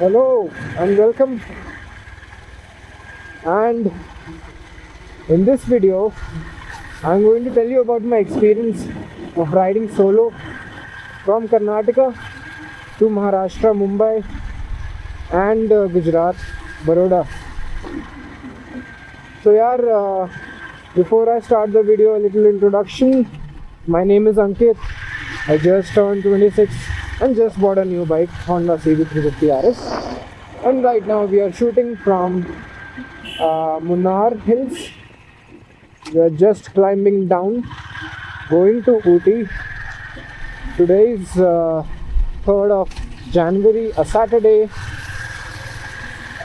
Hello and welcome. And in this video, I'm going to tell you about my experience of riding solo from Karnataka to Maharashtra, Mumbai, and Gujarat, Baroda. So, before I start the video, a little introduction. My name is Ankit. I just turned 26 and just bought a new bike, Honda CB350 RS. And right now we are shooting from Munnar Hills. We are just climbing down, going to Ooty. Today is 3rd of January, a Saturday.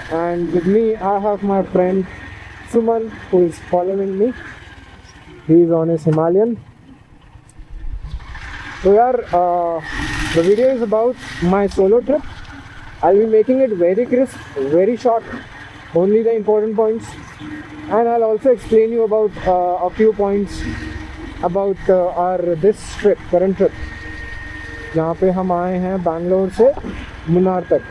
And with me I have my friend Suman, who is following me. He is on his Himalayan. So the video is about my solo trip. I'll be making it very crisp, very short, only the important points. And I'll also explain you about a few points about this trip, current trip. जहाँ पे हम आए हैं बैंगलोर से मुन्नार तक.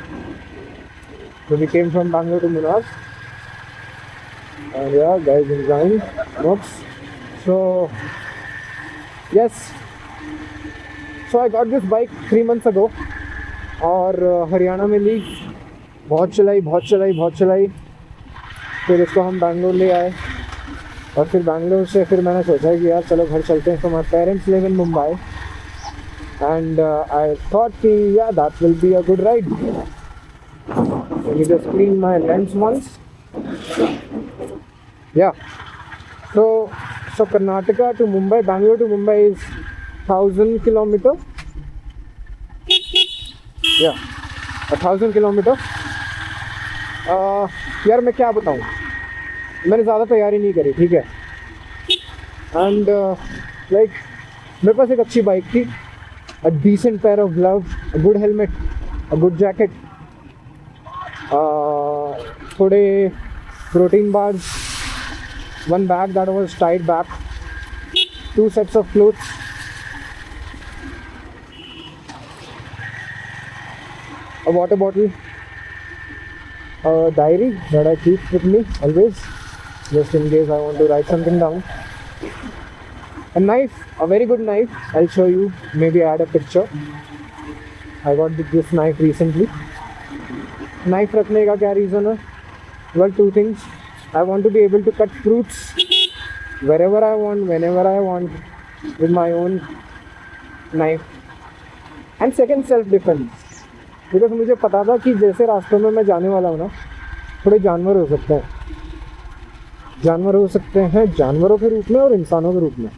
So we came from Bangalore to Munnar. And yeah, guys enjoying notes. So yes. So I got this bike 3 months ago. और हरियाणा में ली, बहुत चलाई. फिर इसको हम बैंगलोर ले आए और फिर बैंगलोर से फिर मैंने सोचा कि यार चलो घर चलते हैं. So my parents live in Mumbai and I thought कि yeah, that will be a good ride. Let me just clean my lens once. Yeah. So Karnataka to Mumbai, Bangalore to Mumbai is 1000 kilometer. Yeah, 1000 kilometer. यार मैं क्या बताऊँ, मैंने ज़्यादा तैयारी नहीं करी, ठीक है. एंड लाइक मेरे पास एक अच्छी बाइक थी, a decent pair of gloves, a good helmet, a good jacket, थोड़े protein bars, one bag that was tied back, 2 sets of clothes, a water bottle, a diary that I keep with me always, just in case I want to write something down. A knife, a very good knife. I'll show you, maybe add a picture. I got this knife recently. Knife रखने का क्या reason है? Well, 2 things. I want to be able to cut fruits wherever I want, whenever I want, with my own knife. And second, self-defense. Because मुझे पता था कि जैसे रास्तों में मैं जाने वाला हूँ ना, थोड़े जानवर हो सकते हैं, जानवरों के रूप में और इंसानों के रूप में.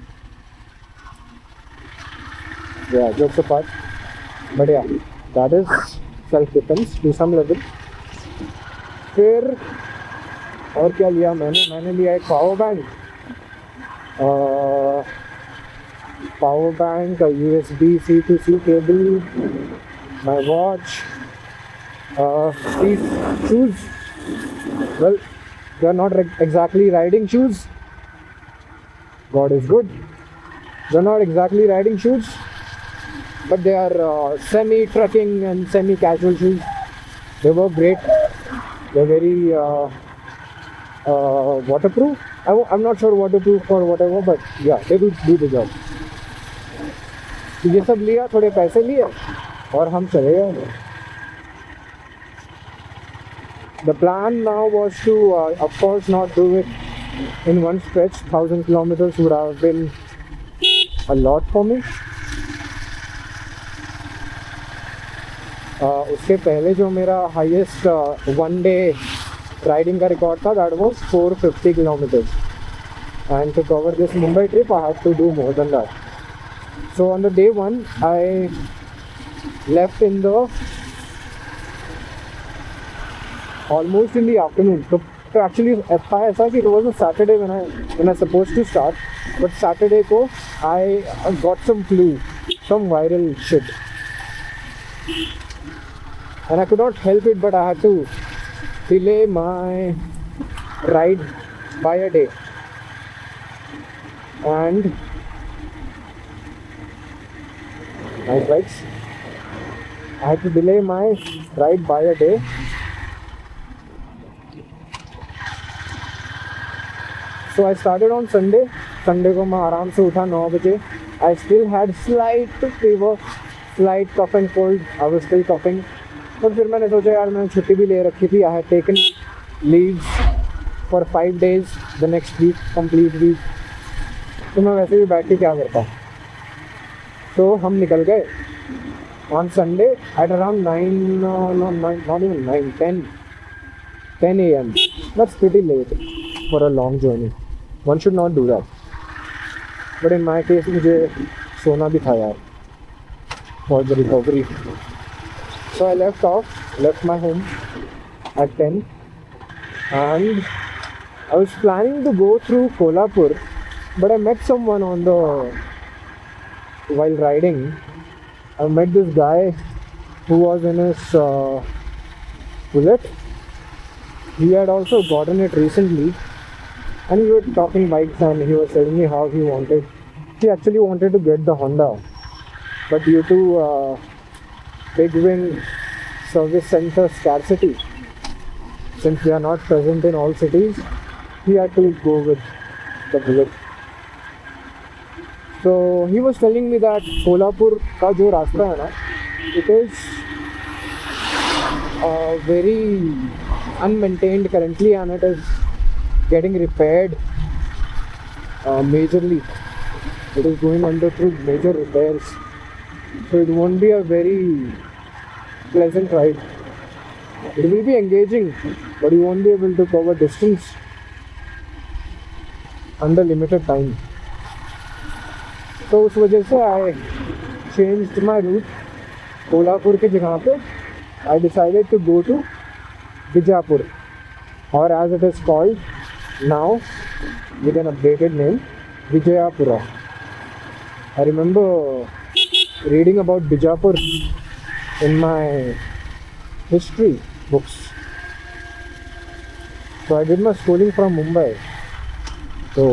Yeah jokes apart, but yeah that is self defence to some level. फिर और क्या लिया मैंने लिया एक power bank, USB C to C cable, my watch, these shoes. Well, they are not exactly riding shoes. God is good. They are not exactly riding shoes, but they are semi-trekking and semi-casual shoes. They work great. They're very waterproof. I'm not sure waterproof or whatever, but yeah, they do the job. ये सब लिया, थोड़े पैसे लिए और हम चले गए. The plan now was to, of course, not do it in one stretch. 1000 kilometers would have been a lot for me. उसके पहले जो मेरा हाईएस्ट one day riding का रिकॉर्ड था, that was 450 kilometers. And to cover this Mumbai trip, I had to do more than that. So on the day 1, I left in the almost in the afternoon. So actually था ऐसा कि it was a Saturday when I supposed to start, but Saturday को I got some flu, some viral shit, and I could not help it, but I had to delay my ride by a day. And nice bikes. I had to delay my ride by a day So I started on Sunday. Sunday को मैं आराम से उठा 9 बजे. I still had slight fever, slight cough and cold. I was still coughing. पर फिर मैंने सोचा यार मैंने छुट्टी भी ले रखी थी. I had taken leaves for 5 days. The next week, complete week. तो मैं वैसे भी बैठ के क्या करता. तो हम निकल गए. On Sunday at around not even 9, 10 a.m. That's pretty late for a long journey. One should not do that. But in my case, मुझे सोना भी था यार for the recovery. So I left my home at 10, and I was planning to go through Kolhapur, but I met someone while riding. I met this guy who was in his Bullet. He had also gotten it recently, and we were talking bikes, and he was telling me how he actually wanted to get the Honda, but due to big wing service center scarcity, since we are not present in all cities, he had to go with the Bullet. So he was telling me that Kolhapur का जो रास्ता है ना, it is very unmaintained currently, and it is getting repaired majorly. It is going through major repairs, so it won't be a very pleasant ride. It will be engaging, but you won't be able to cover distance under limited time. तो उस वजह से I changed my route. Kolhapur के जगह पे I decided to go to Bijapur, or as it is called now with an updated name, Vijayapura. I remember reading about Bijapur in my history books. So I did my schooling from Mumbai. तो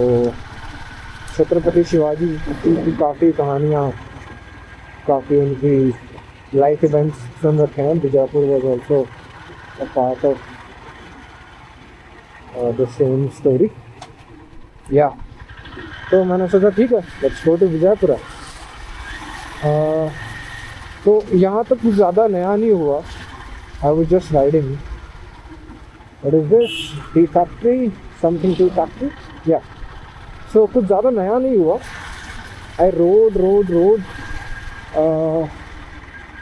छत्रपति शिवाजी की काफ़ी कहानियाँ, काफ़ी उनकी life events सुन रखे हैं. Bijapur was also a part of the same story. या तो मैंने सोचा ठीक है, लेट्स गो टू विजयपुरा. तो यहाँ तक कुछ ज़्यादा नया नहीं हुआ. I was just riding. What is this? Tea factory, something tea factory. या सो कुछ ज़्यादा नया नहीं हुआ. आई road.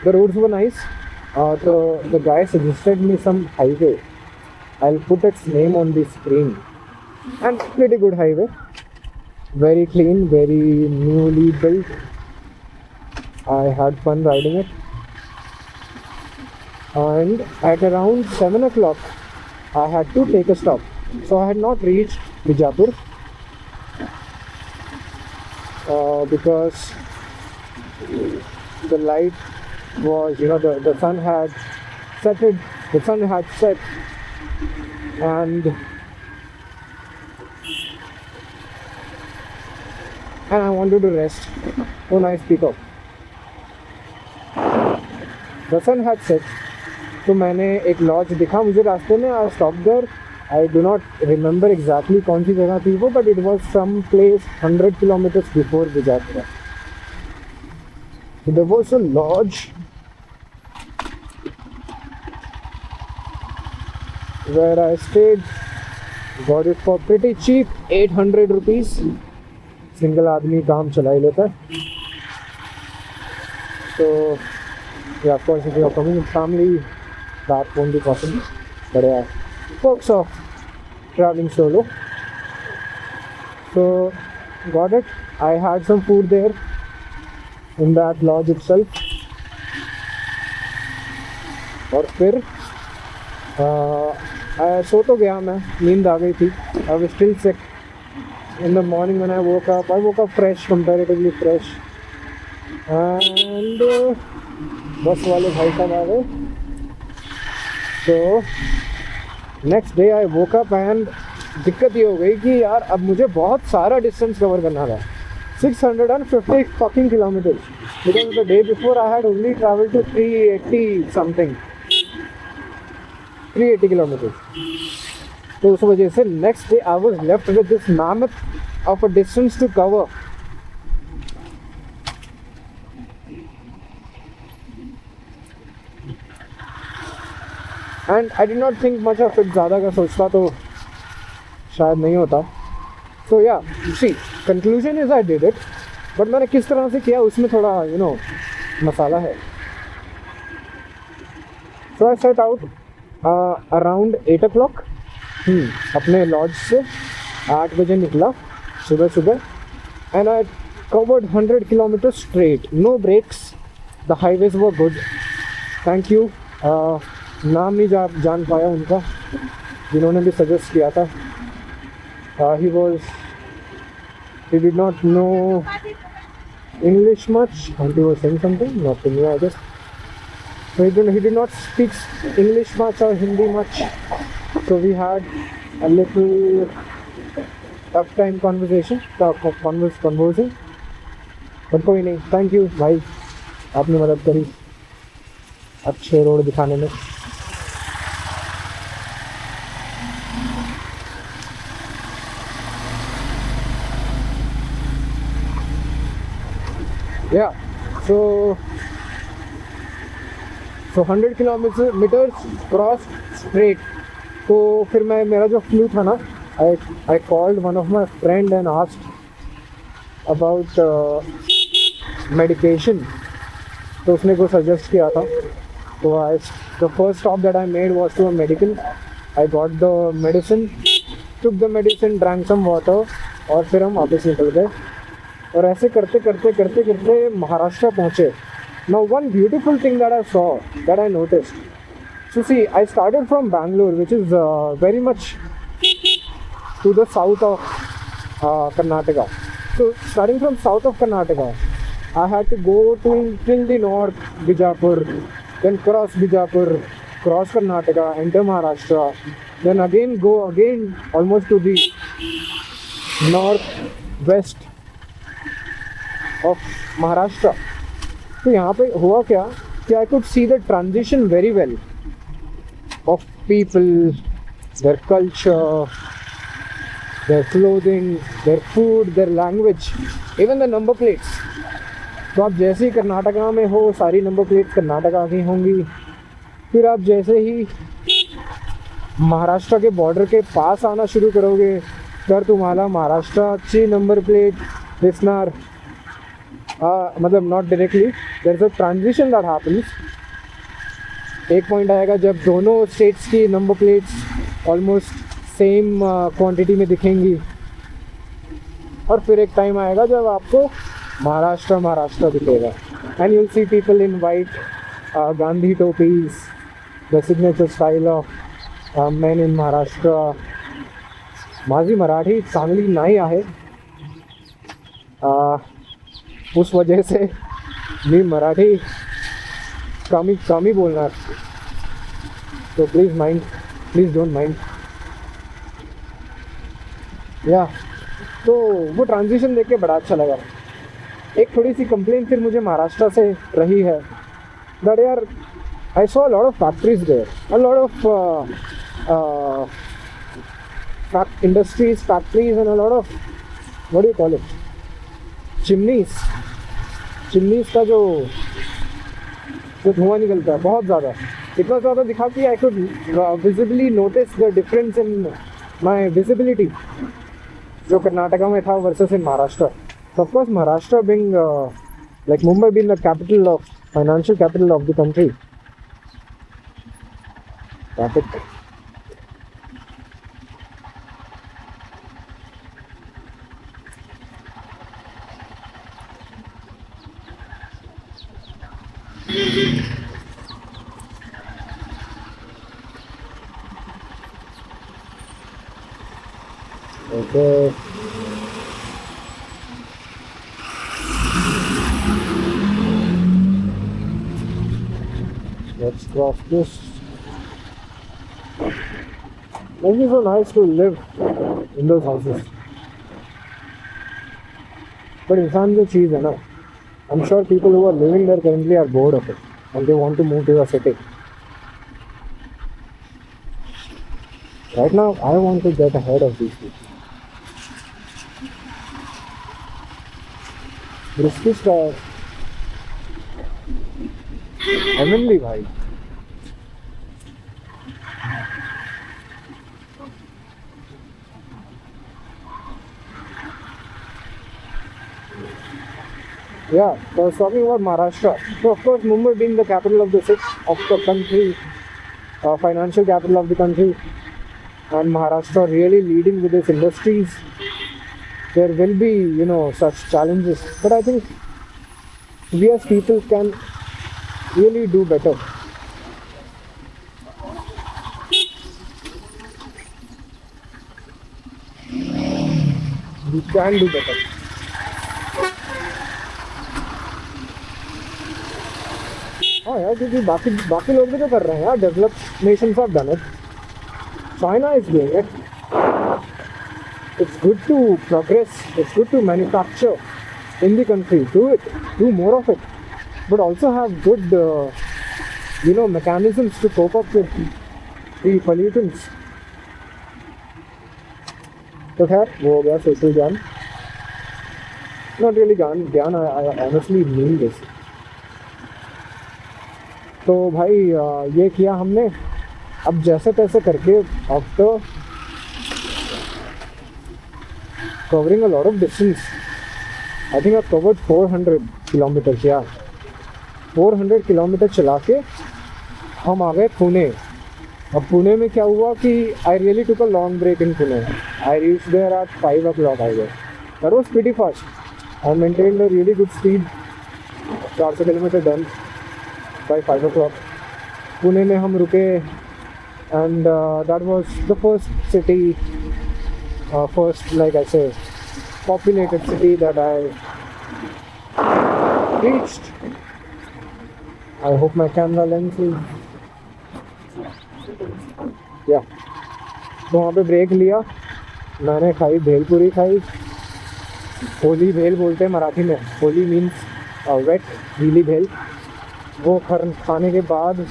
The roads were nice. The guy suggested me some highway. I'll put its name on the screen. And pretty good highway. Very clean, very newly built. I had fun riding it. And at around 7 o'clock, I had to take a stop. So I had not reached Bijapur. Because the light was, the sun had set, and I wanted to rest. So nice speak up. The sun had set, तो मैंने एक laws दिखा मुझे रास्ते में. I stop there. I do not remember exactly कौन सी जगह थी वो, but it was some place 100 kilometers before Bijapura. So there was a lodge where I stayed. Got it for pretty cheap, 800 rupees. Single आदमी काम चला ही लेता है. So yeah, of course, if you are coming with family, that won't be possible. But yeah, perks of traveling solo. So got it. I had some food there in that lodge itself. और फिर सो तो गया मैं, नींद आ गई थी. I was still sick. In the morning when I woke up fresh, comparatively fresh. And बस वाले भाई साहब आ गए. So next day I woke up and दिक्कत ये हो गई कि यार अब मुझे बहुत सारा डिस्टेंस कवर करना था. 650 fucking kilometers, because the day before I had only traveled to 380 kilometers. तो उस वजह से next day I was left with this mammoth of a distance to cover. And I did not think much of it. ज़्यादा का सोचता तो शायद नहीं होता. So yeah see conclusion is I did it, but मैंने किस तरह से किया उसमें थोड़ा मसाला है. So I set out around 8 o'clock. अपने लॉज से 8 बजे निकला सुबह सुबह. And I covered 100 kilometers straight, no breaks. The highways were good. Thank you. नाम नहीं जान पाया उनका जिन्होंने भी सजेस्ट किया था. he did not know English much and he was saying something, not to me I guess. So he did not speak English much or Hindi much, so we had a little tough time conversing. But कोई नहीं, thank you भाई, आपने मदद करी अच्छे road दिखाने में. Yeah, so 100 kilometers cross straight. तो फिर मेरा जो फ्लू था ना, I called one of my friend and asked about medication. तो उसने को सजेस्ट किया था. तो the first stop that I made was to a medical. I got the medicine, took the medicine, drank some water, और फिर हम वापस निकल गए. और ऐसे करते करते करते करते महाराष्ट्र पहुँचे. Now one beautiful thing that I saw, that I noticed. So see, I started from Bangalore, which is very much to the south of Karnataka. So starting from south of Karnataka, I had to go till the north, Bijapur, then cross Bijapur, cross Karnataka, enter Maharashtra, then again go almost to the northwest of Maharashtra. तो यहाँ पे हुआ क्या कि I could see the transition very well of people, their culture, their clothing, their food, their language, even the number plates. तो आप जैसे ही कर्नाटका में हो, सारी नंबर प्लेट्स कर्नाटका की होंगी. फिर आप जैसे ही महाराष्ट्र के बॉर्डर के पास आना शुरू करोगे, तर तुम्हाला महाराष्ट्राची नंबर प्लेट दिसणार. मतलब not directly, there is a transition that happens. एक पॉइंट आएगा जब दोनों स्टेट्स की number plates almost same quantity में दिखेंगी. और फिर एक टाइम आएगा जब आपको महाराष्ट्र दिखेगा. And you will see people in white Gandhi topis, the signature style of men in Maharashtra. माझी मराठी चांगली नाही आहे, उस वजह से मी मराठी कमी बोलना. तो प्लीज़ डोंट माइंड. या तो वो ट्रांजिशन देख के बड़ा अच्छा लगा. एक थोड़ी सी कंप्लेन फिर मुझे महाराष्ट्र से रही है, दैट यार I saw a lot of factories there, a lot of industries, factories and a lot of what do you call it, chimneys का जो धुआं निकलता है बहुत ज़्यादा, इतना ज़्यादा दिखा कि I could visibly notice the difference in my visibility जो कर्नाटका में था versus in Maharashtra. So of course Maharashtra being like Mumbai being the financial capital of the country. Traffic. Okay. Let's cross this. Must be so nice to live in those houses. But इंसान जो चीज़ है ना, I'm sure people who are living there currently are bored of it and they want to move to a city. Right now, I want to get ahead of these people. British का heavenly भाई. Yeah, so I was talking about Maharashtra. So of course, Mumbai being the capital of the country, financial capital of the country, and Maharashtra really leading with its industries, there will be, such challenges. But I think we as people can really do better. We can do better. हाँ यार, क्योंकि बाकी बाकी लोग भी तो कर रहे हैं यार. Develop Nations have done it. China is doing it. It's good to progress. It's good to manufacture in the country. Do it. Do more of it. But also have good, mechanisms to cope up with the pollutants. तो खैर वो हो गया social ज्ञान. Not really ज्ञान. I honestly mean this. तो भाई ये किया हमने. अब जैसे तैसे करके after covering a lot of distance, I think I've covered 400 kilometers. Yeah, 400 kilometers चला के हम आ गए पुणे. अब पुणे में क्या हुआ कि I really took a long break in Pune. I reached there at 5 o'clock, I guess. That was pretty fast. I maintained a really good speed. 400 kilometers done by 5 o'clock. Pune में हम रुके and that was the first city, first, like I say, populated city that I reached. I hope my camera lens is, yeah. तो वहाँ पे break लिया. मैंने खाई भेलपुरी खाई. होली भेल बोलते हैं मराठी में. होली मीन्स वेट गीली भेल. वो खाने के बाद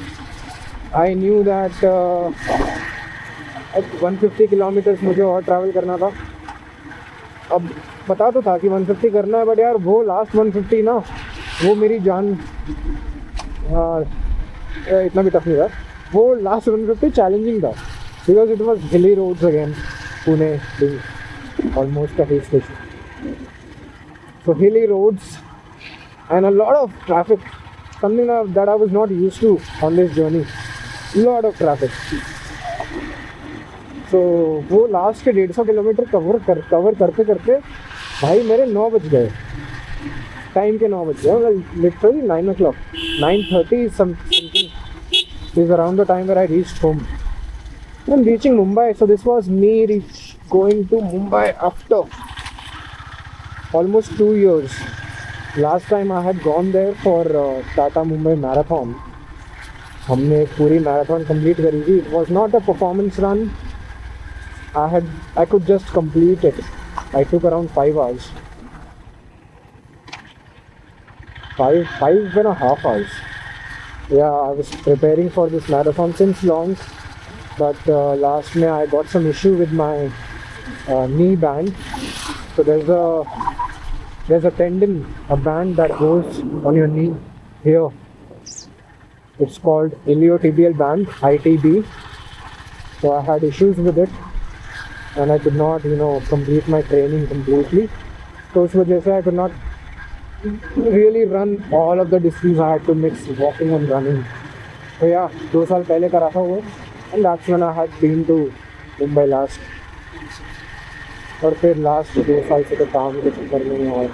I knew that 150 किलोमीटर्स मुझे और ट्रैवल करना था. अब पता तो था कि 150 करना है, बट यार वो लास्ट 150 ना, वो मेरी जान, इतना भी टफ नहीं था. वो लास्ट 150 चैलेंजिंग था because it was hilly roads again. Pune being almost a hill station, so hilly roads and a lot of traffic, something that I was not used to on this journey. Lot of traffic. So वो last के 150 kilometre cover करते करते भाई मेरे 9 बज गए. Time के 9 बज गए. Literally 9 o'clock, 9:30 something is around the time where I reached home. I'm reaching Mumbai. So this was me going to Mumbai after almost 2 years. Last time I had gone there for Tata Mumbai Marathon. हमने एक पूरी marathon complete करी थी. It was not a performance run. I could just complete it. I took around 5 hours. 5.5 hours. Yeah, I was preparing for this marathon since long, but last में I got some issue with my knee band. So there's a tendon, a band that goes on your knee here. It's called iliotibial band, ITB. So I had issues with it and I could not, complete my training completely. So उस वजह से I could not really run all of the distance. I had to mix walking and running. So yeah, 2 साल पहले करा था वो, and that's when I had been to Mumbai last. और फिर लास्ट 2 साल से तो काम के चक्कर में नहीं हुआ.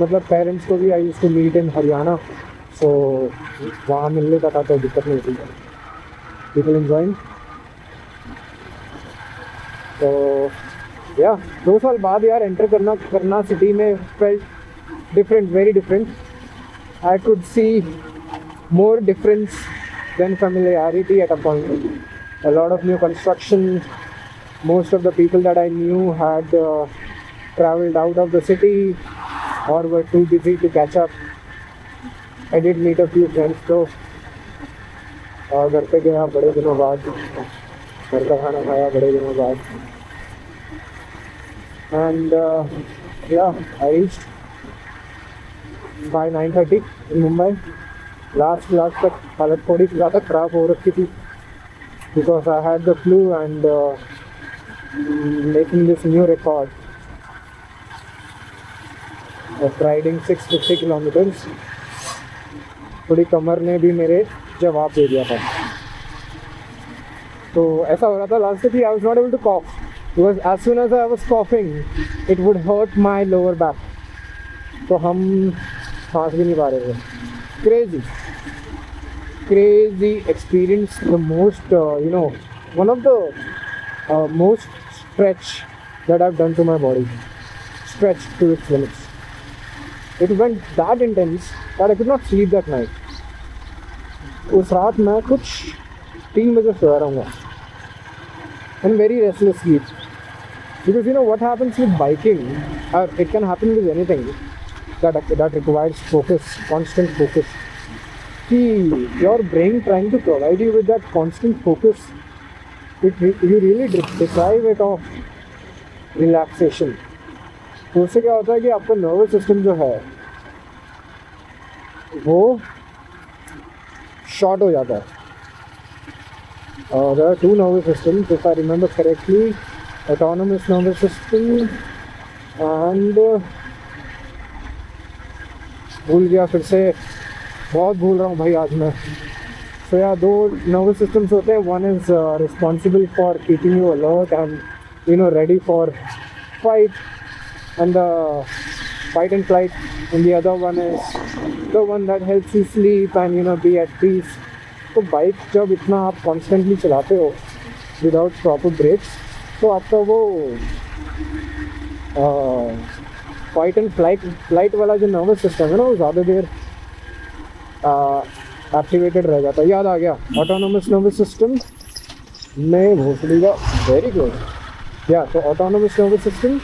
मतलब पेरेंट्स को भी I used to meet in Haryana. So वहाँ मिल लेता था तो दिक्कत नहीं थी. People enjoying. तो या 2 साल बाद यार एंटर करना सिटी में felt different, very different. I could see more difference than familiarity at a point. A lot of new construction. Most of the people that I knew had traveled out of the city or were too busy to catch up. I did meet a few friends. तो घर पे गया बड़े दिनों बाद. घर का खाना खाया बड़े दिनों बाद. And yeah, I reached by 9:30 in Mumbai. Last तक हालत थोड़ी ज़्यादा ख़राब हो रखी थी because I had the flu and making this new record of riding 650 kilometers. थोड़ी कमर ने भी मेरे जवाब दे दिया था. तो ऐसा हो रहा था लास्ट थी, I was not able to cough because as soon as I was coughing it would hurt my lower back. तो हम सांस भी नहीं पा रहे थे. Crazy experience. The most one of the most stretch that I've done to my body. Stretch to its limits. It went that intense that I could not sleep that night. उस रात मैं कुछ 3 बजे सोया रहूँगा. And very restless sleep. Because you know what happens with biking, or it can happen with anything that requires focus, constant focus. Your brain trying to provide you with that constant focus, you really deprive it of relaxation. तो उससे क्या होता है कि आपका nervous system जो है वो शॉर्ट हो जाता है. There are two nervous systems, if I remember correctly, autonomous nervous system and भूल गया फिर से, बहुत भूल रहा हूँ भाई आज मैं. So yeah, दो nervous systems होते हैं. One is responsible for keeping you alert and ready for fight and fight and flight, and the other one is the one that helps you sleep and be at peace. तो bike जब इतना आप constantly चलाते हो without proper breaks तो आपका वो fight and flight वाला जो नर्वस सिस्टम है ना वो ज़्यादा देर एक्टिवेटेड रह जाता है. याद आ गया, ऑटोनोमस नर्वस सिस्टम में भोसड़ी का वेरी गुड. या तो ऑटोनोमस नर्वस सिस्टम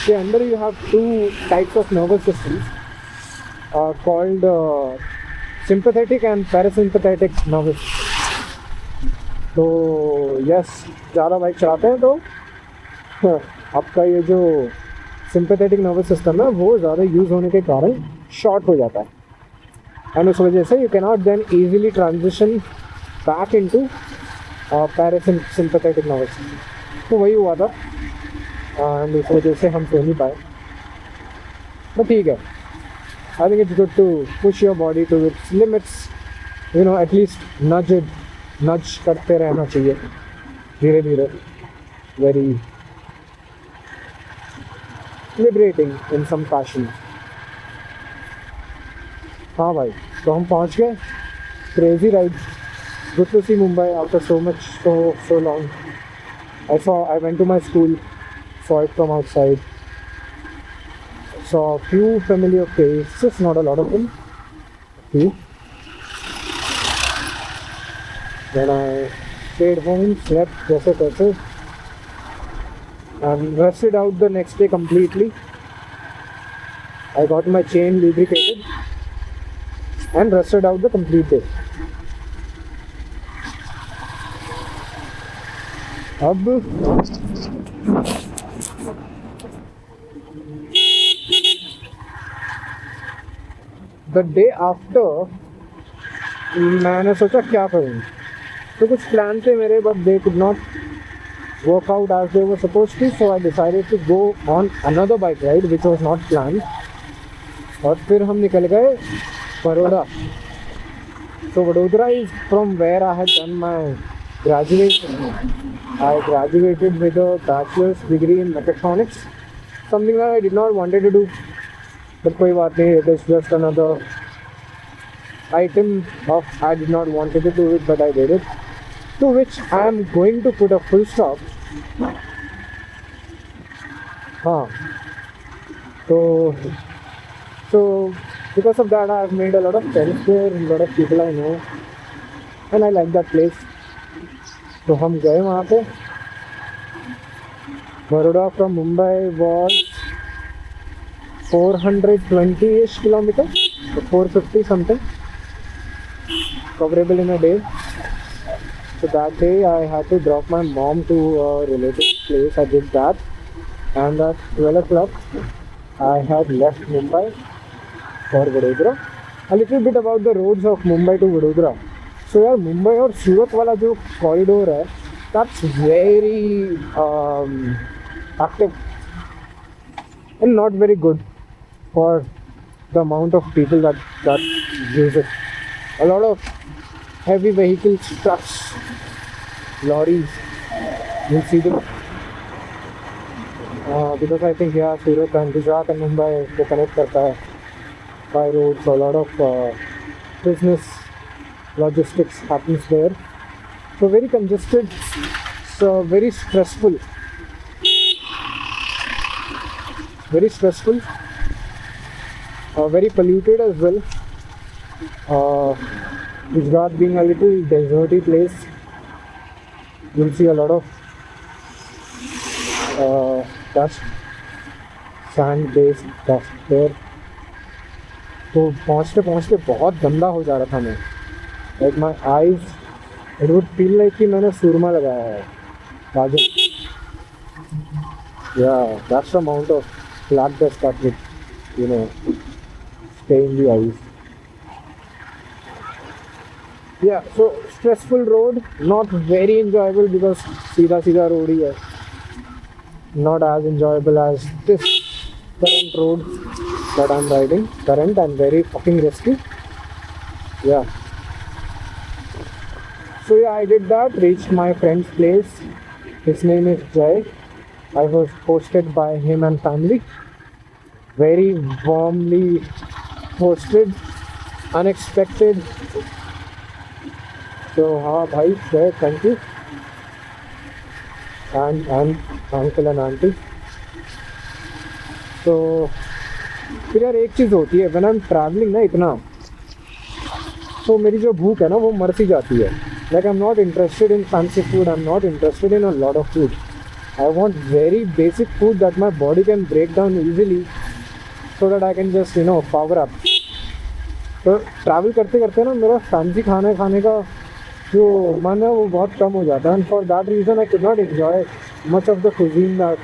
के अंदर you have 2 types of nervous systems called sympathetic and parasympathetic nervous. तो यस, ज़्यादा बाइक चलाते हैं तो आपका ये जो सिंपैथेटिक नर्वस सिस्टम है वो ज़्यादा यूज़ होने के कारण शॉर्ट हो जाता है. एंड उस वजह से you can not then easily transition back into parasympathetic nervous system. तो वही हुआ था एंड उस वजह से हम सो नहीं पाए. तो ठीक है, I think it's good to push your body to its limits. At least nudge करते रहना चाहिए धीरे धीरे. Very liberating in some fashion. हाँ भाई, तो हम पहुँच गए. Crazy ride. Good to see Mumbai after so long. I went to my school, saw it from outside. Saw a few familiar faces, not a lot of them. Few. Then I stayed home, slept जैसे and rested out the next day completely. I got my chain lubricated and rested out the complete day. अब the day after मैंने सोचा क्या करूँ. तो कुछ plan थे मेरे but they could not work out as they were supposed to, so I decided to go on another bike ride which was not planned. और फिर हम निकल गए Baroda. So Vadodara is from where I had done my graduation. I graduated with a bachelor's degree in mechatronics, something that I did not wanted to do. But कोई बात नहीं, it is just another item of I did not wanted to do it but I did it, to which I am going to put a full stop. हाँ, so because of that I have made a lot of friends there, a lot of people I know and I like that place. तो हम गए वहाँ पे. Baroda from Mumbai was 420-ish kilometers, 450 something, coverable in a day. So that day I had to drop my mom to a relative's place. I did that, and at 12 o'clock I had left Mumbai for Vadodara. A little bit about the roads of Mumbai to Vadodara. So यार मुंबई और सूरत वाला जो corridor है, that's very active and not very good for the amount of people that use it. A lot of heavy vehicles, trucks, lorries, you'll see them. Because I think yeah, Surat and Gujarat and Mumbai को connect करता है by road, so a lot of business logistics happens there. So very congested, so very stressful, very polluted as well. Gujarat being a little deserty place, you'll see a lot of dust, sand-based dust there. तो पहुँचते पहुँचते बहुत गंदा हो जा रहा था मैं. Like my eyes, it would feel like कि मैंने सुरमा लगाया है. काजल. Yeah, that's the amount of black dust that would, you know, stay in the eyes. Yeah, so stressful road, not very enjoyable because सीधा road ही है. Not as enjoyable as this current road that I'm riding. Current and very fucking risky. Yeah. So yeah, I did that, reached my friend's place. His name is Jay. I was hosted by him and family. Very warmly hosted, unexpected. So हाँ भाई, Jay, thank you. And uncle and auntie. तो फिर यार एक चीज़ होती है, when I'm traveling ना इतना, तो मेरी जो भूख है ना वो मर सी जाती है. Like I'm not interested in fancy food, I'm not interested in a lot of food. I want very basic food that my body can break down easily so that I can just, you know, power up. तो travel करते करते ना मेरा fancy खाने का जो मन है वो बहुत कम हो जाता है. And for that reason I could not enjoy much of the cuisine that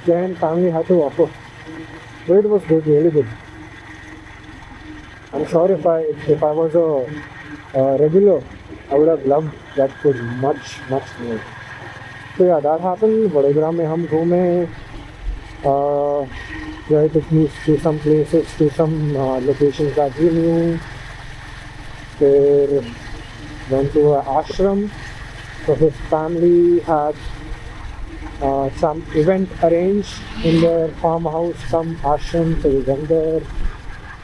Jay and family had to offer. But it was good, really good. I'm sure if I was a regular, I would have loved that food much more. So yeah, that happened. Vadodara में हम घूमे. Jay took me to some places, to some locations that we knew. Then went to an ashram. So his family had some event arranged in their farmhouse, some ashram. So we went there.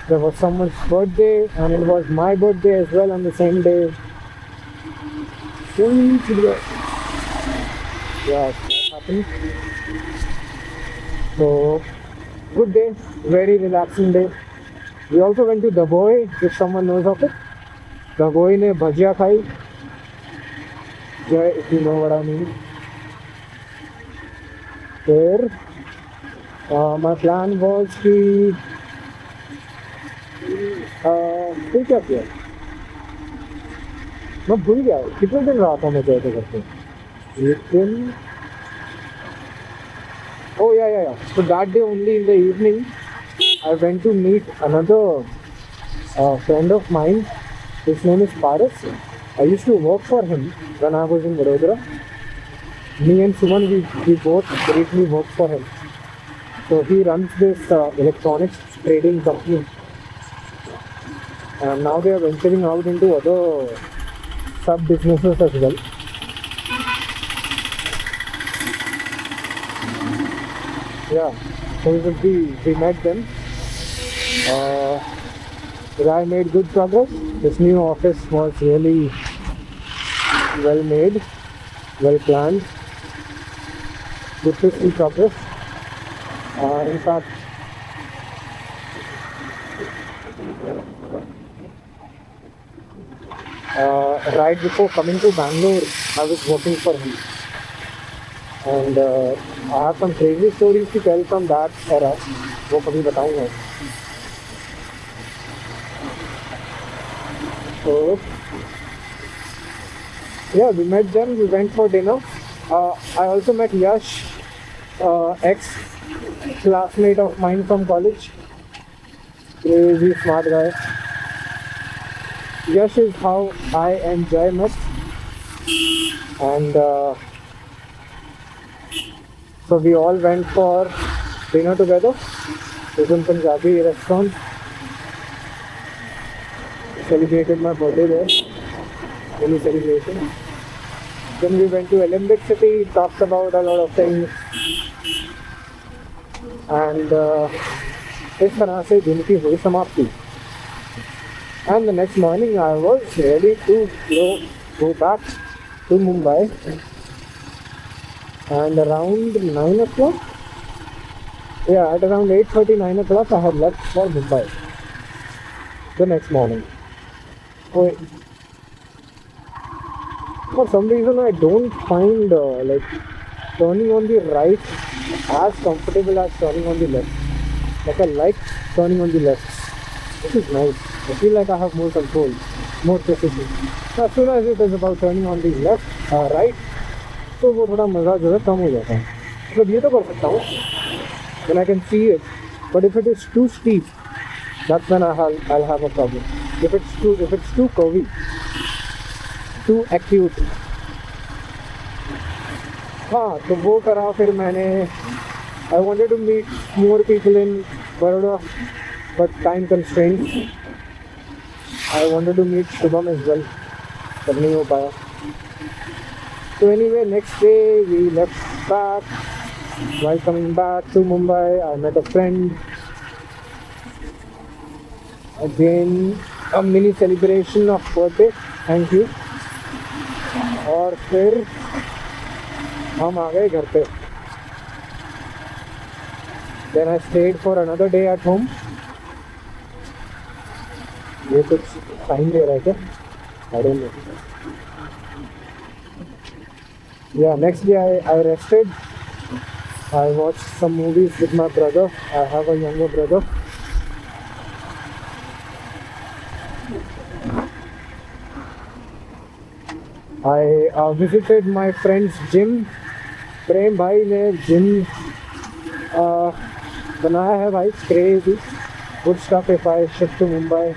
There was someone's birthday, and it was my birthday as well on the same day. Yeah, that happened. So, good day, very relaxing day. We also went to Dabhoi, if someone knows of it. Dabhoi ne bhajia khai. Jay, if you know what I mean. There, my plan was कि फिर क्या किया, मैं भूल गया कितने दिन रहा था मैं जय तो करते. लेकिन oh yeah. So that day only in the evening I went to meet another friend of mine. His name is Paras. I used to work for him when I was in Vadodara. Me and Suman, we both briefly worked for him. So he runs this electronics trading company. And now they are venturing out into other sub-businesses as well. Yeah, so we met them. The guy made good progress. This new office was really well made, well planned. Good to see progress. In fact, right before coming to Bangalore, I was working for him. And I have some crazy stories to tell from that era. वो कभी बताऊंगा. So Yeah, we met them. We went for dinner. I also met Yash, ex classmate of mine from college. Crazy smart guy. Yash is how I and Jai met, and so we all went for dinner together. It was in Punjabi restaurant. Celebrated my birthday there. Mini celebration. Then we went to Olympic City. Talked about a lot of things, and इस तरह से दिन की हुई समाप्ति. And the next morning I was ready to go back to Mumbai, and around 9 o'clock, yeah, at around 8:30, 9 o'clock I had left for Mumbai the next morning. So, for some reason I don't find like turning on the right as comfortable as turning on the left. Like I like turning on the left. This is nice. I feel like I have more control, more precision. As soon as it is about turning on the left, right, तो वो थोड़ा मज़ा जो है कम हो जाता है. मतलब ये तो कर सकता हूँ when I can see it, but if it is too steep, that's when I'll have a problem. If it's too curvy, too acute, हाँ तो वो करा. फिर मैंने I wanted to meet more people in Baroda, but time constraints. I wanted to meet Shubham as well, but नहीं हो पाया. So anyway, next day we left back. While coming back to Mumbai, I met a friend. Again, a mini celebration of birthday. Thank you. और फिर हम आ गए घर पे. Then I stayed for another day at home. ये कुछ sign दे रहा है क्या? I don't know. Yeah, next day I rested. I watched some movies with my brother. I have a younger brother. I visited my friend's gym. प्रेम भाई ने gym बनाया है भाई. Crazy. Good stuff. If I shift to Mumbai,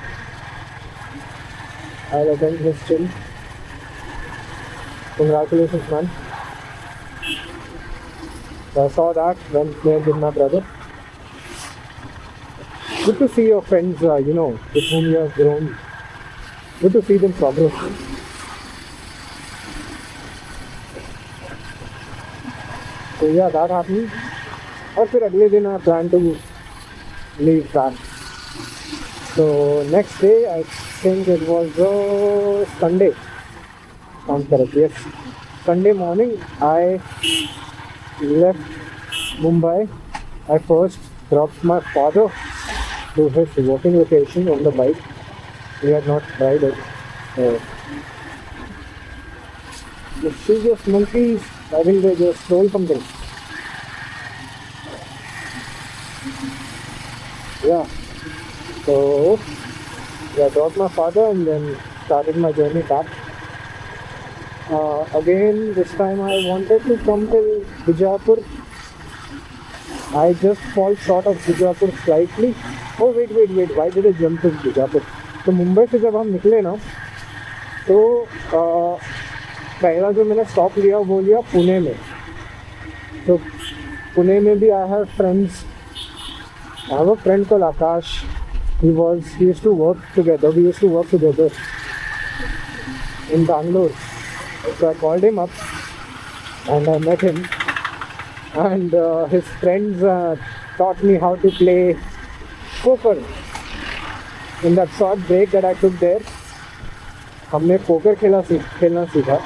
I'll attend his gym. Congratulations, man. So I saw that, went there with my brother. Good to see your friends, with whom you have grown. Good to see them progress. So yeah, that happened. और फिर अगले दिन I plan to leave back. So next day, I think it was Sunday. Sounds correct, yes. Sunday morning, I left Mumbai. I first dropped my father to his working location on the bike. We had not tried it. Mischievous monkeys, I think they just stole something. Yeah. So, I dropped my father and then started my journey back. Again, this time I wanted to come till Bijapur. I just fall short of Bijapur slightly. Oh wait, why did I jump to Bijapur? तो मुंबई से जब हम निकले ना तो पहला जो मैंने स्टॉप लिया वो लिया पुणे में. तो पुणे में भी I have friends. I have a friend called Akash. We used to work together. We used to work together in Bangalore. So I called him up and I met him. And his friends taught me how to play poker. In that short break that I took there, हमने poker खेलना सीखा.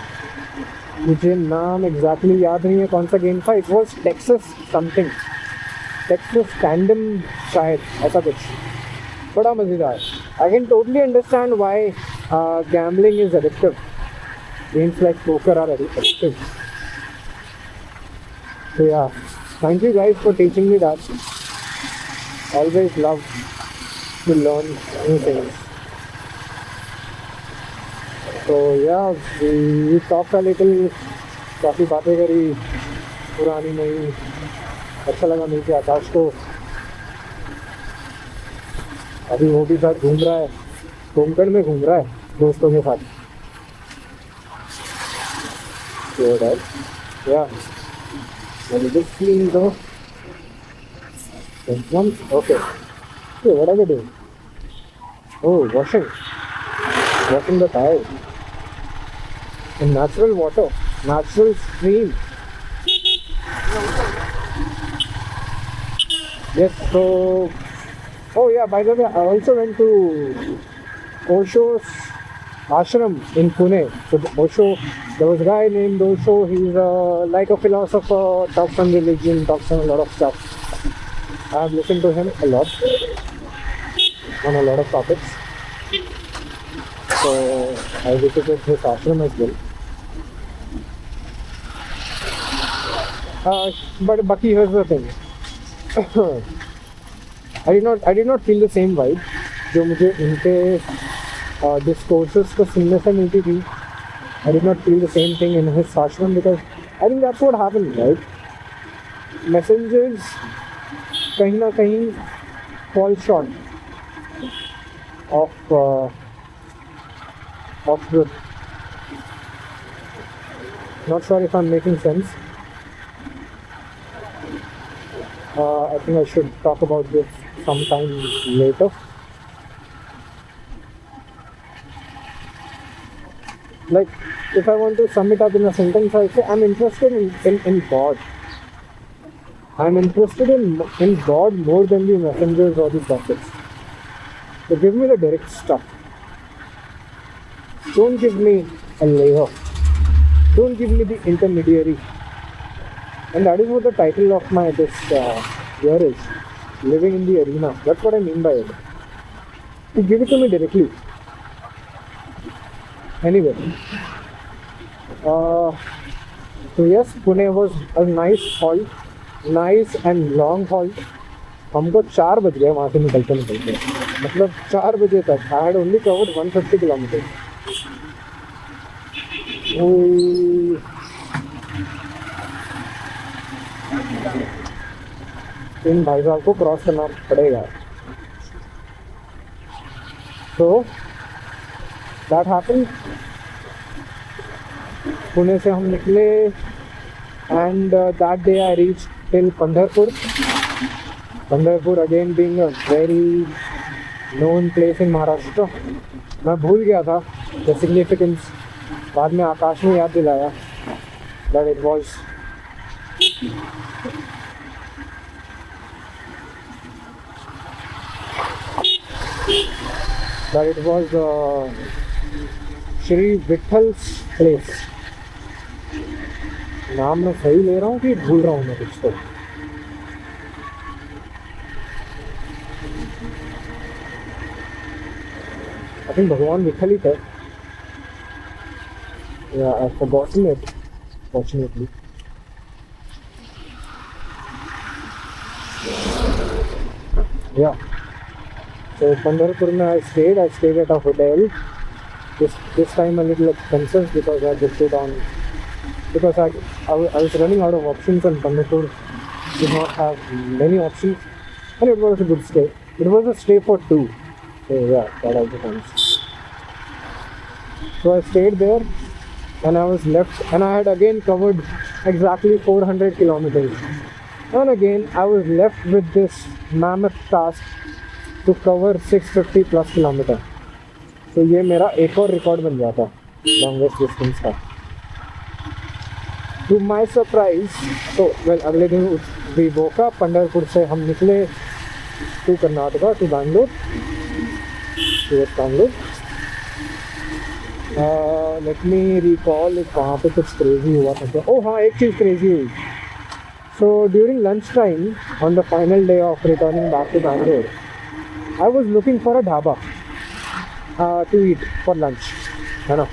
मुझे नाम exactly याद नहीं है कौन सा गेम था. It was Texas something, Texas tandem शायद, ऐसा कुछ. बड़ा मज़ेदार. I can totally understand why gambling is addictive. Games like poker are addictive. So yeah, thank you guys for teaching me that. Always love to learn new things. तो या talk a little, काफ़ी बातें करी, पुरानी नई। अच्छा लगा मिलके आकाश को। अभी वो भी साथ घूम रहा है, कोंकण में घूम रहा है दोस्तों के साथ। या just clean though. Okay. Hey, what are they doing? Oh, washing the tires in natural water, natural stream. Yes. So, oh yeah. By the way, I also went to Osho's ashram in Pune. So Osho, there was a guy named Osho. He's like a philosopher, talks on religion, talks on a lot of stuff. I have listened to him a lot on a lot of topics. So I visited his ashram as well. But Baki, here's the thing. I did not feel the same vibe जो मुझे इनके discourses को सुनने से मिलती थी. I did not feel the same thing in his ashram because I think that's what happened, right? Messengers कहीं ना कहीं fall short of truth. Not sure if I'm making sense. I think I should talk about this sometime later. Like, if I want to sum it up in a sentence, I'll say I'm interested in God. I'm interested in God more than the messengers or the prophets. So give me the direct stuff. Don't give me a layer. Don't give me the intermediary. And that is what the title of my this year is. Living in the arena. That's what I mean by it. You give it to me directly. Anyway. So yes, Pune was a nice halt. Nice and long halt. हमको 4 बज गए वहाँ से निकलते मतलब 4 बजे तक I had only covered 150 kilometers. इन भाई साहब को क्रॉस करना पड़ेगा. So that happened. पुणे से हम निकले and that day I reached till Pandharpur. Pandharpur again being a very known place in Maharashtra. मैं भूल गया था the significance. बाद में आकाश ने याद दिलाया that it was Shri Vitthal's place. नाम मैं सही ले रहा हूँ कि भूल रहा हूँ मैं कुछ तो. I think भगवान विठल ही थे. Yeah, I've forgotten it, fortunately. Yeah. So Pandharpur mein I stayed at a hotel. This time a little expensive because I booked it on because I was running out of options and Pandharpur did not have many options and it was a good stay. It was a stay for 2. So yeah, that also counts. So I stayed there and I was left and I had again covered exactly 400 kilometers. And again I was left with this mammoth task to cover 650 plus kilometer. तो ये मेरा एक और record बन जाता longest distance का. To my surprise तो well अगले दिन वी वोक अप. पंढरपुर से हम निकले to Karnataka to Bangalore towards Bangalore. Let me recall वहाँ पे कुछ क्रेजी हुआ था. ओह हाँ, एक चीज़ क्रेजी हुई. So during lunch time on the final day of returning back to Bangalore I was looking for a dhaba to eat for lunch, है ना.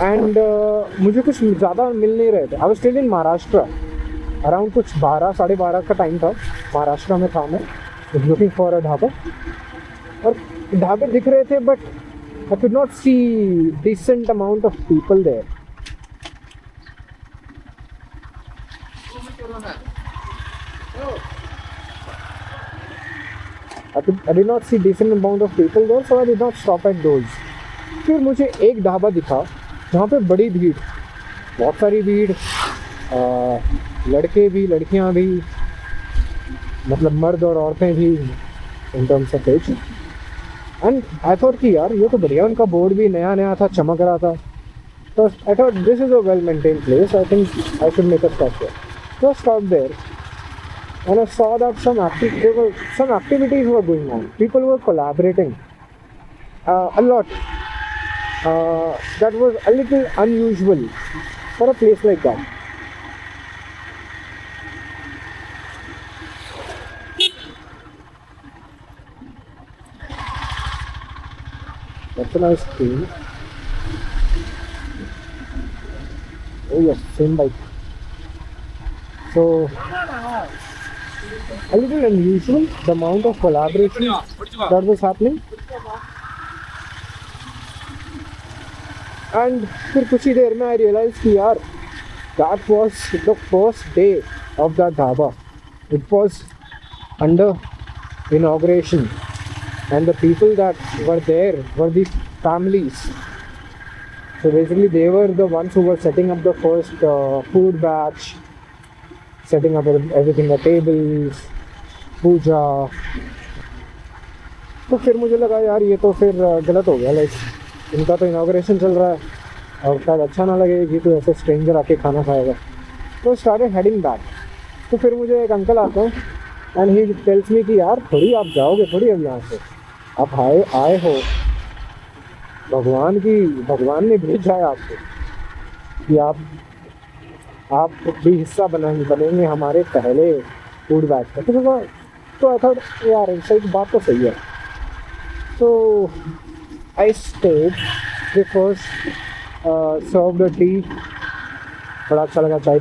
And मुझे कुछ ज़्यादा मिल नहीं रहे थे. I was still in Maharashtra. Around कुछ 12 साढ़े 12 का टाइम था. महाराष्ट्र में था मैं. Was looking for a dhaba और ढाबे दिख रहे थे but I could not see decent amount of people there. I did not see decent amount of people there, so I did not stop at those. फिर मुझे एक ढाबा दिखा जहाँ पे बड़ी भीड़, बहुत सारी भीड़, लड़के भी लड़कियाँ भी, मतलब मर्द और औरतें भी, in terms of age. And I thought कि यार ये तो बढ़िया, उनका बोर्ड भी नया नया था, चमक रहा था. तो I thought this is a well maintained place, I think I should make a stop there. So I stopped there and I saw that some activities were going on. People were collaborating a lot. That was a little unusual for a place like that. That's a nice thing. Oh yes, same bike. So, a little unusual, the amount of collaboration that was happening. And फिर कुछ ही देर में I realized कि यार, that was the first day of that dhaba. It was under inauguration, and the people that were there were the families. So basically they were the ones who were setting up the first food batch, setting up everything, the tables, पूजा. तो फिर मुझे लगा यार ये तो फिर गलत हो गया, लाइक इनका तो इनाग्रेशन चल रहा है और शायद अच्छा ना लगे कि कोई ऐसे स्ट्रेंजर आके खाना खाएगा. तो स्टार्टेड हेडिंग बैक. तो फिर मुझे एक अंकल आते हैं एंड ही टेल्स मी कि यार थोड़ी आप जाओगे थोड़ी अब यहाँ से, आप आए हो, भगवान ने भेजा है आपको कि आप भी हिस्सा बनेंगे हमारे पहले फूड बैच का. तो आई थॉट यार सही बात तो सही है. So I stayed, they first serve the tea, बड़ा अच्छा लगा चाय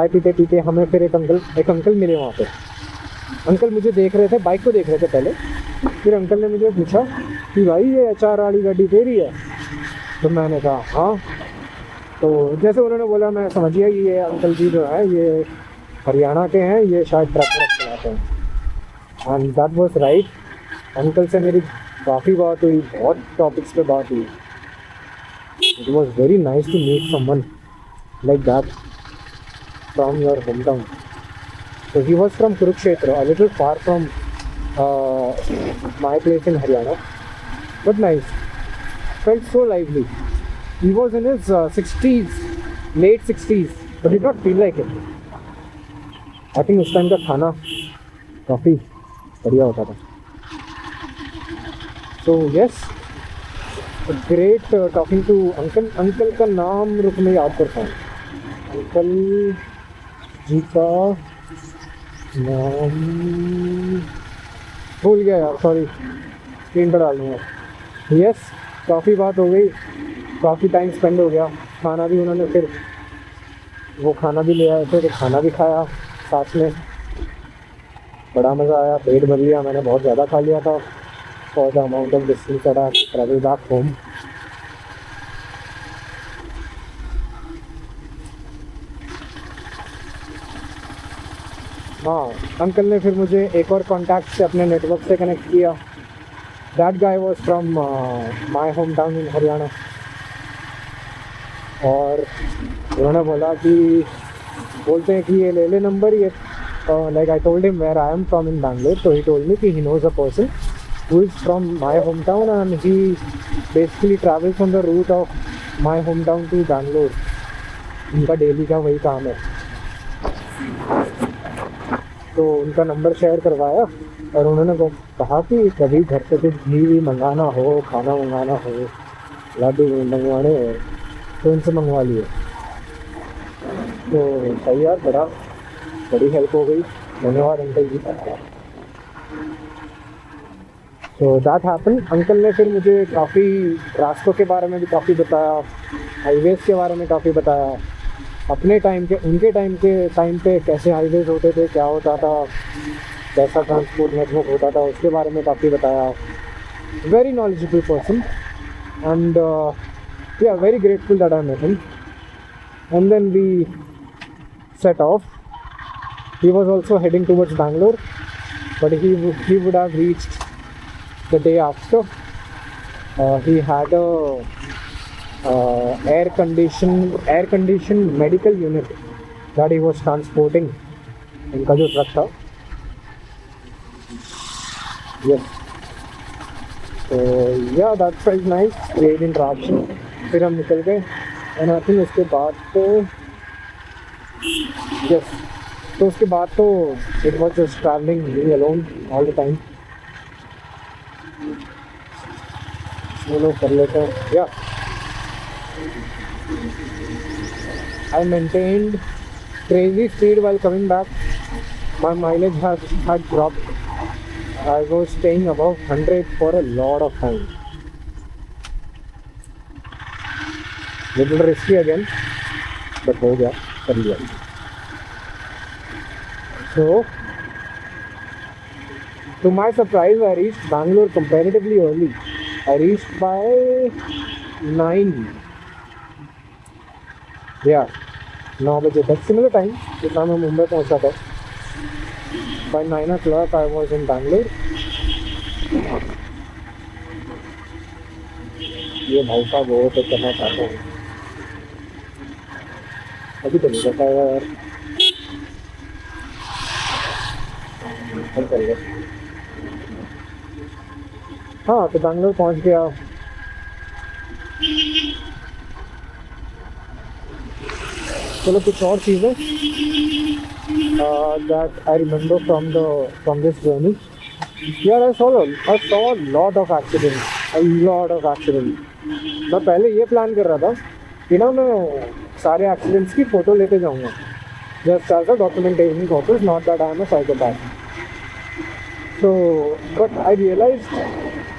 पीते पीते हमें फिर एक अंकल मिले वहाँ पे. अंकल मुझे देख रहे थे, बाइक को देख रहे थे पहले. फिर अंकल ने मुझे पूछा कि भाई ये अचार वाली गाड़ी तेरी है? तो मैंने कहा हाँ. तो जैसे उन्होंने बोला मैं समझ गया कि ये अंकल जी जो है ये हरियाणा के हैं, ये शायद ट्रक चलाते हैं. And that was right. Uncle से मेरी काफ़ी बात हुई, बहुत टॉपिक्स पे बात हुई. It was very nice to meet someone like that from your home town. So he was from Kurukshetra, a little far from my place in Haryana, but nice. Felt so lively. He was in his 60s, late 60s, but did not feel like it. I think उस time का खाना काफ़ी बढ़िया होता था. So yes, great talking to uncle. Uncle का नाम रुक मैं याद करता हूँ. अंकल जी का नाम भूल गया यार, सॉरी, स्क्रीन पर डाल दूँगा. यस, काफ़ी बात हो गई, काफ़ी टाइम स्पेंड हो गया. खाना भी उन्होंने फिर वो खाना भी ले आए थे, तो खाना भी खाया साथ में. बड़ा मज़ा आया, पेट भर लिया. मैंने बहुत ज़्यादा खा लिया था for the amount of distance that I travel back home. हाँ, अंकल ने फिर मुझे एक और कॉन्टैक्ट से अपने नेटवर्क से कनेक्ट किया. That guy was from my home town in Haryana. और उन्होंने बोला कि बोलते हैं कि ये ले ले नंबर, ये like I told him where I am from in Bangalore. तो ही टोल्ड मी कि he knows a person who is from my home town and he basically travels on the route of my home town to Bangalore. उनका daily का वही काम है. तो उनका number share करवाया और उन्होंने कहा कि कभी घर से कुछ घी मंगाना हो, खाना मंगाना हो, लड्डू मंगवाने हो तो उनसे मंगवा लिए. तो सही यार, बड़ी हेल्प हो गई. धन्यवाद अंकल जी. तो दैट हैपन. अंकल ने फिर मुझे काफ़ी रास्तों के बारे में भी काफ़ी बताया, हाईवेज़ के बारे में काफ़ी बताया, अपने टाइम के उनके टाइम पे कैसे हाईवेज होते थे, क्या होता था, कैसा ट्रांसपोर्ट नेटवर्क होता था, उसके बारे में काफ़ी बताया. Very knowledgeable person. and yeah, very grateful that I met him. And then we set off. He was also heading towards Bangalore, but he would have reached the day after. He had a air conditioned medical unit that he was transporting in का जो truck था. Yes. So yeah, that felt nice. Great interaction. फिर हम निकल गए and I think उसके बाद तो yes. तो उसके बाद तो it was just traveling me alone all the time. वो लोग कर लेते हैं. Yeah. I maintained crazy speed while coming back. My mileage had dropped. I was staying above 100 for a lot of time. Little risky again, but हो गया, कर लिया. So, to my surprise, I reached Bangalore comparatively early. I reached by 9. Yeah, 9 बजे तक. Similar time, जितना मैं मुंबई पहुंचा था. By 9 o'clock, I was in Bangalore. ये भाई साहब वो तो करना चाहता हूँ. अभी तो नहीं करता यार. हाँ, तो बैंगलोर पहुंच गया. चलो कुछ और चीज़ें that I remember from this journey. Yeah, I saw a lot of accidents. मैं पहले ये प्लान कर रहा था कि ना मैं सारे एक्सीडेंट्स की फ़ोटो लेते जाऊँगा. Just as a documentation purpose, not that I am a psychopath. So, but I realized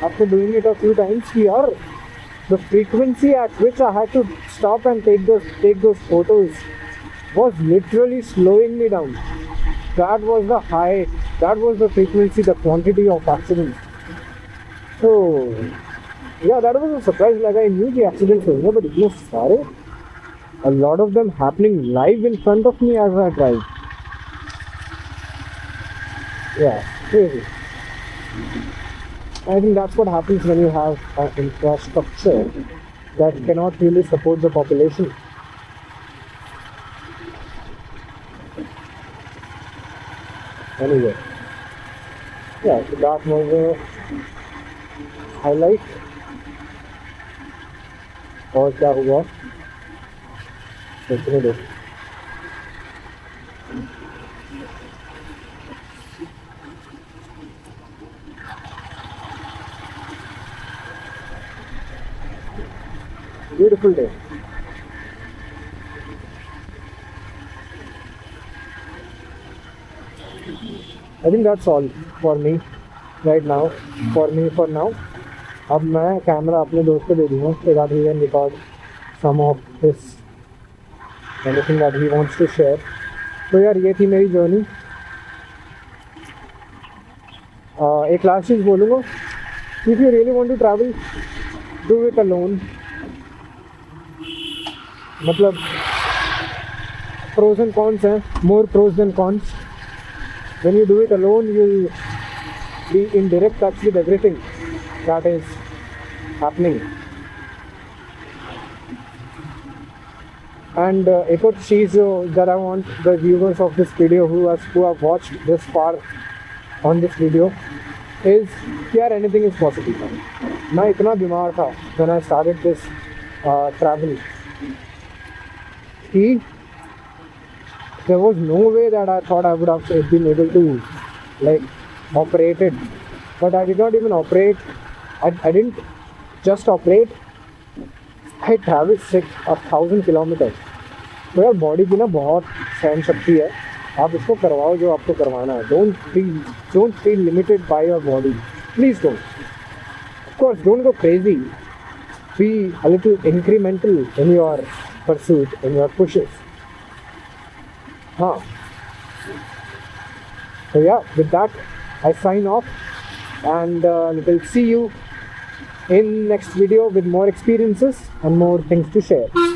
after doing it a few times here, the frequency at which I had to stop and take those photos was literally slowing me down. That was the high, that was the frequency, the quantity of accidents. So, yeah, that was a surprise. Like I knew the accidents were, but itne sare, a lot of them happening live in front of me as I drive. Yeah, crazy. I think that's what happens when you have an infrastructure that cannot really support the population. Anyway, yeah, so that was a highlight. और क्या हुआ सोचने दो. Beautiful day. I think that's all for me right now. For now. अब मैं camera अपने दोस्त को दे दूँगा so that he can record some of his anything that he wants to share. तो यार ये थी मेरी जर्नी. एक लास्ट चीज़ बोलूँगा. If you really want to travel, do it alone. मतलब pros and cons हैं. More pros than cons. When you do it alone, you'll be in direct touch with everything that is happening. And एक और चीज़ that I want the viewers of this video who have watched this far on this video is यार anything is possible. मैं इतना बीमार था when I started this travel कि there was no way that I thought I would have been able to like operate it. But I did not even operate. I didn't just operate. I traveled 1,000 kilometers. तो यार body की ना बहुत सहन शक्ति है. आप इसको करवाओ जो आपको करवाना है. Don't feel limited by your body. Please don't. Of course, don't go crazy. Be a little incremental in your pursuit, in your pushes. So yeah, with that, I sign off and we'll see you in next video with more experiences and more things to share.